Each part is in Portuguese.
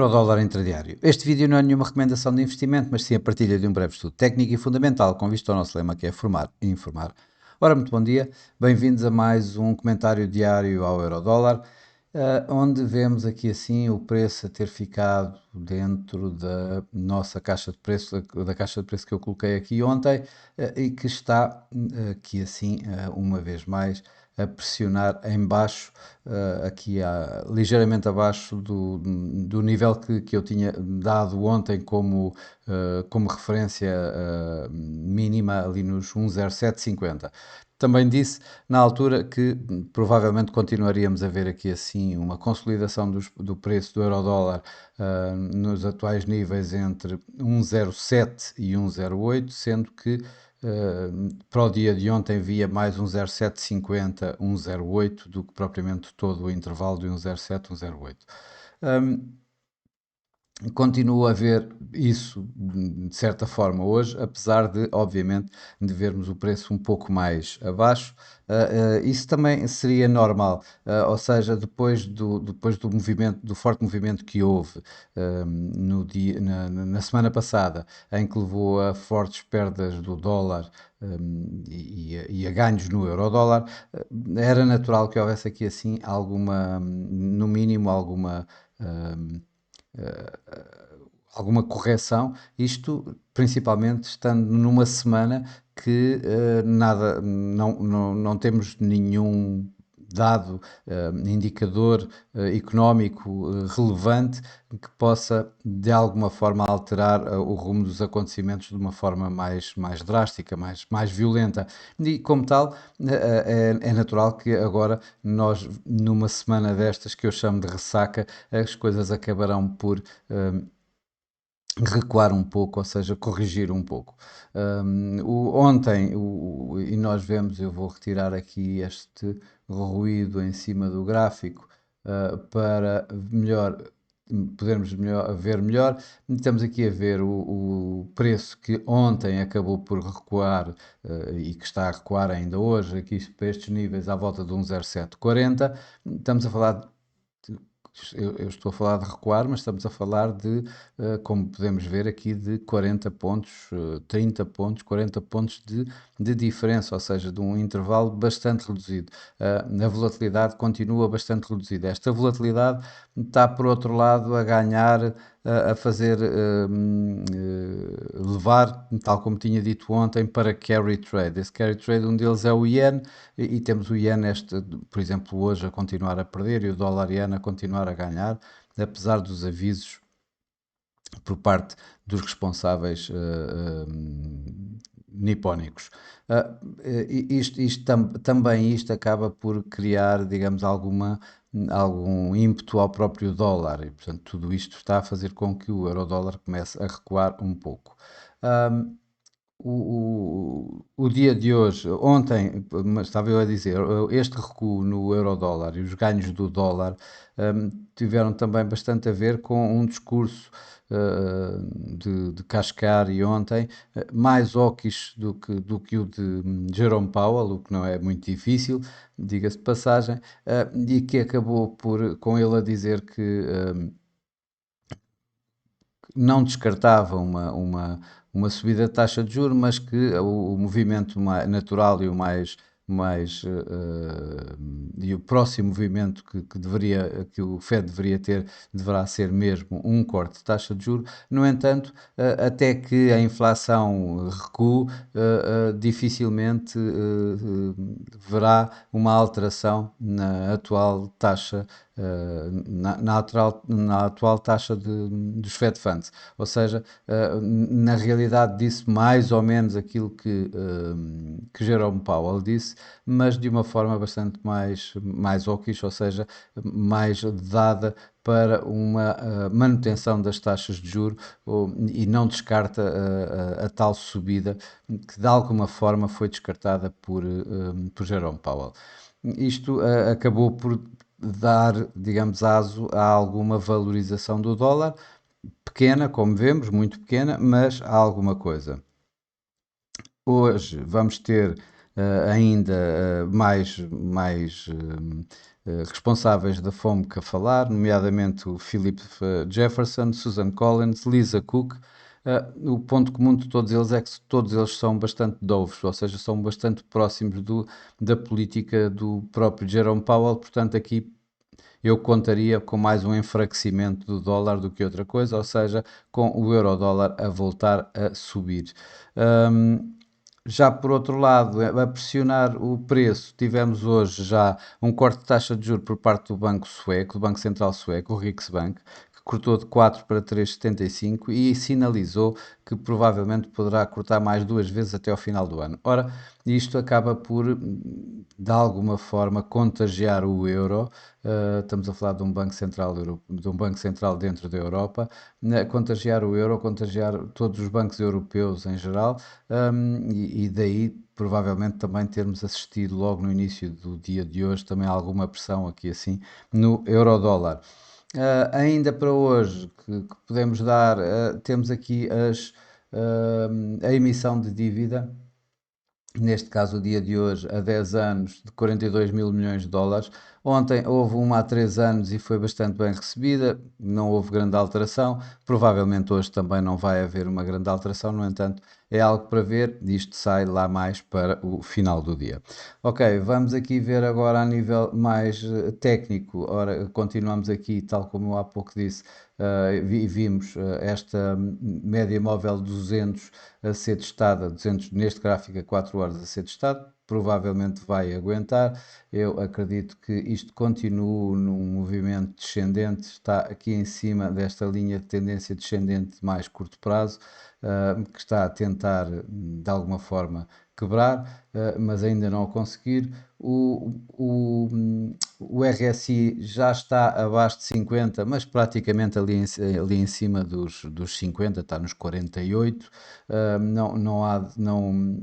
Euro-dólar intradiário. Este vídeo não é nenhuma recomendação de investimento, mas sim a partilha de um breve estudo técnico e fundamental com vista ao nosso lema que é formar e informar. Ora, muito bom dia, bem-vindos a mais um comentário diário ao Euro-dólar, onde vemos aqui assim o preço a ter ficado dentro da nossa caixa de preço, da caixa de preço que eu coloquei aqui ontem, e que está aqui assim, uma vez mais, a pressionar em baixo, aqui ligeiramente abaixo do nível que eu tinha dado ontem como referência mínima ali nos 1,0750. Também disse na altura que provavelmente continuaríamos a ver aqui assim uma consolidação do preço do euro-dólar nos atuais níveis entre 1,07 e 1,08, sendo que para o dia de ontem via mais um 0,750, 1,08 do que propriamente todo o intervalo de 1,07, 1,08. Continuo a ver isso de certa forma hoje, apesar de, obviamente, de vermos o preço um pouco mais abaixo. Isso também seria normal, ou seja, depois do movimento, do forte movimento que houve no dia, na semana passada, em que levou a fortes perdas do dólar e a ganhos no euro-dólar, era natural que houvesse aqui assim alguma, no mínimo, alguma correção, isto principalmente estando numa semana que não temos nenhum dado, indicador económico relevante que possa de alguma forma alterar o rumo dos acontecimentos de uma forma mais drástica, mais violenta. E como tal, é natural que agora nós, numa semana destas que eu chamo de ressaca, as coisas acabarão por recuar um pouco, ou seja, corrigir um pouco. Ontem, e nós vemos, eu vou retirar aqui este ruído em cima do gráfico para podermos ver melhor. Estamos aqui a ver o preço que ontem acabou por recuar e que está a recuar ainda hoje, aqui para estes níveis à volta de 1,0740. Estamos a falar eu estou a falar de recuar, mas estamos a falar de, como podemos ver aqui, de 40 pontos, 30 pontos, 40 pontos de diferença, ou seja, de um intervalo bastante reduzido. A volatilidade continua bastante reduzida. Esta volatilidade está, por outro lado, a ganhar, a fazer levar, tal como tinha dito ontem, para carry trade. Esse carry trade, um deles é o Yen, e temos o Yen, por exemplo, hoje a continuar a perder e o dólar Yen a continuar a ganhar, apesar dos avisos por parte dos responsáveis nipónicos. Também isto acaba por criar, digamos, algum ímpeto ao próprio dólar e, portanto, tudo isto está a fazer com que o euro-dólar comece a recuar um pouco. O dia de hoje, ontem, mas estava eu a dizer, este recuo no euro-dólar e os ganhos do dólar tiveram também bastante a ver com um discurso de Kashkari ontem, mais hawkish do que o de Jerome Powell, o que não é muito difícil, diga-se de passagem, e que acabou com ele a dizer que não descartava uma subida de taxa de juros, mas que o movimento natural e e o próximo movimento que o Fed deveria ter deverá ser mesmo um corte de taxa de juros. No entanto, até que a inflação recue, dificilmente verá uma alteração na atual taxa na atual taxa dos Fed Funds. Ou seja, na realidade disse mais ou menos aquilo que Jerome Powell disse, mas de uma forma bastante mais hawkish, ou seja, mais dada para uma manutenção das taxas de juros e não descarta a tal subida que de alguma forma foi descartada por Jerome Powell. Isto acabou por dar, digamos, aso a alguma valorização do dólar, pequena, como vemos, muito pequena, mas há alguma coisa. Hoje vamos ter ainda responsáveis da fome que a falar, nomeadamente o Philip Jefferson, Susan Collins, Lisa Cook. O ponto comum de todos eles é que todos eles são bastante dovos, ou seja, são bastante próximos da política do próprio Jerome Powell, portanto aqui eu contaria com mais um enfraquecimento do dólar do que outra coisa, ou seja, com o euro-dólar a voltar a subir. Já por outro lado, a pressionar o preço, tivemos hoje já um corte de taxa de juros por parte do Banco Sueco, do Banco Central Sueco, o Riksbank, que cortou de 4 para 3,75 e sinalizou que provavelmente poderá cortar mais duas vezes até ao final do ano. Ora, isto acaba por, de alguma forma, contagiar o euro. Estamos a falar de um banco central, de um banco central dentro da Europa, contagiar o euro, contagiar todos os bancos europeus em geral, e daí provavelmente também termos assistido logo no início do dia de hoje também alguma pressão aqui assim no euro-dólar. Ainda para hoje que podemos dar, temos aqui a emissão de dívida, neste caso o dia de hoje, a 10 anos, de 42 mil milhões de dólares. Ontem houve uma há 3 anos e foi bastante bem recebida, não houve grande alteração. Provavelmente hoje também não vai haver uma grande alteração, no entanto, é algo para ver. Isto sai lá mais para o final do dia. Ok, vamos aqui ver agora a nível mais técnico. Ora, continuamos aqui, tal como eu há pouco disse, vimos esta média móvel 200 a ser testada, 200 neste gráfico a 4 horas a ser testado, provavelmente vai aguentar. Eu acredito que isto continue num movimento descendente, está aqui em cima desta linha de tendência descendente de mais curto prazo, que está a tentar de alguma forma quebrar, mas ainda não a conseguir. O RSI já está abaixo de 50, mas praticamente ali em cima dos 50, está nos 48.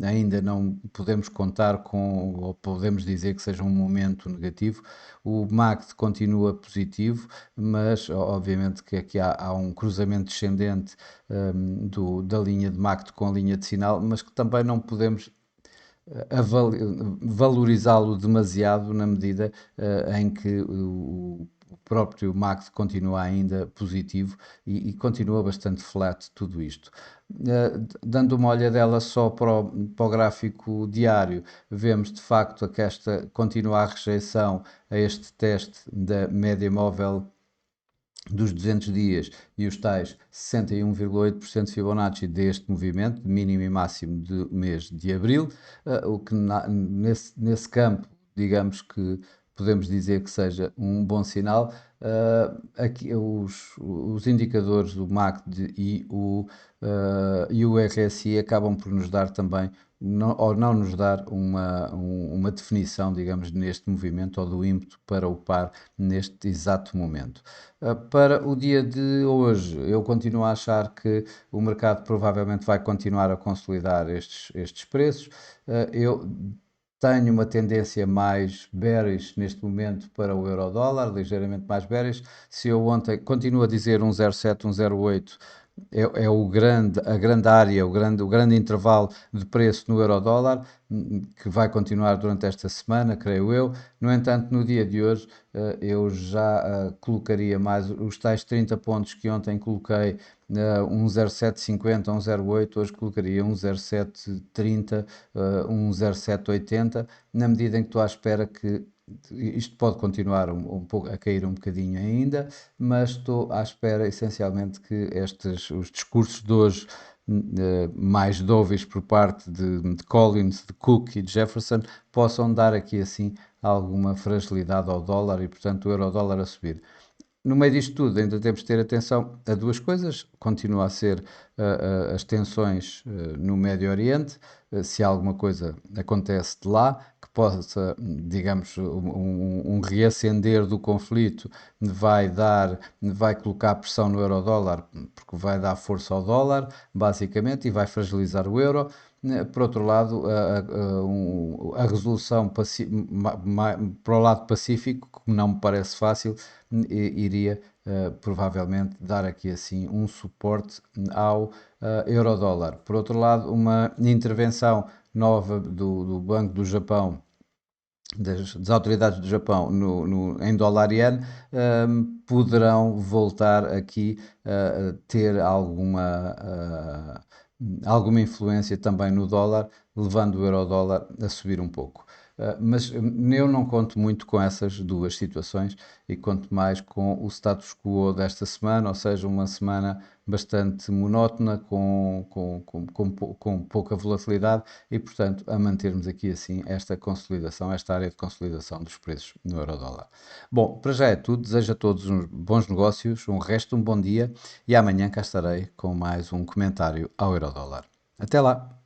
Ainda não podemos contar com, ou podemos dizer que seja um momento negativo. O MACD continua positivo, mas obviamente que aqui há um cruzamento descendente da linha de MACD com a linha de sinal, mas que também não podemos valorizá-lo demasiado na medida em que o próprio MACD continua ainda positivo e continua bastante flat tudo isto. Dando uma olhadela só para o gráfico diário, vemos de facto que esta continua a rejeição a este teste da média móvel dos 200 dias e os tais 61,8% de Fibonacci deste movimento, de mínimo e máximo do mês de abril, o que nesse campo, digamos que podemos dizer que seja um bom sinal. Aqui os indicadores do MACD e o RSI acabam por nos dar também, ou não nos dar uma definição, digamos, neste movimento ou do ímpeto para o par neste exato momento. Para o dia de hoje, eu continuo a achar que o mercado provavelmente vai continuar a consolidar estes preços. Eu tenho uma tendência mais bearish neste momento para o euro-dólar, ligeiramente mais bearish. Se eu ontem continuo a dizer 1,07, 1,08, é a grande área, o grande intervalo de preço no euro-dólar, que vai continuar durante esta semana, creio eu. No entanto, no dia de hoje, eu já colocaria mais os tais 30 pontos que ontem coloquei, um 0,750, um 0,8, hoje colocaria um 0,730, um 0,780, na medida em que estou à espera que isto pode continuar um pouco a cair um bocadinho ainda, mas estou à espera essencialmente que os discursos de hoje mais dóveis por parte de Collins, de Cook e de Jefferson possam dar aqui assim alguma fragilidade ao dólar e portanto o euro-dólar a subir. No meio disto tudo, ainda temos de ter atenção a duas coisas. Continua a ser as tensões no Médio Oriente. Se alguma coisa acontece de lá, que possa, digamos, um reacender do conflito, vai colocar pressão no euro-dólar, porque vai dar força ao dólar, basicamente, e vai fragilizar o euro. Por outro lado, a resolução para o lado pacífico, que não me parece fácil, iria provavelmente dar aqui assim um suporte ao euro-dólar. Por outro lado, uma intervenção nova do Banco do Japão, das autoridades do Japão em dólar iene, poderão voltar aqui a ter alguma influência também no dólar, levando o euro-dólar a subir um pouco. Mas eu não conto muito com essas duas situações e conto mais com o status quo desta semana, ou seja, uma semana bastante monótona, com pouca volatilidade e, portanto, a mantermos aqui assim esta consolidação, esta área de consolidação dos preços no euro-dólar. Bom, para já é tudo. Desejo a todos uns bons negócios, um resto de um bom dia e amanhã cá estarei com mais um comentário ao euro-dólar. Até lá!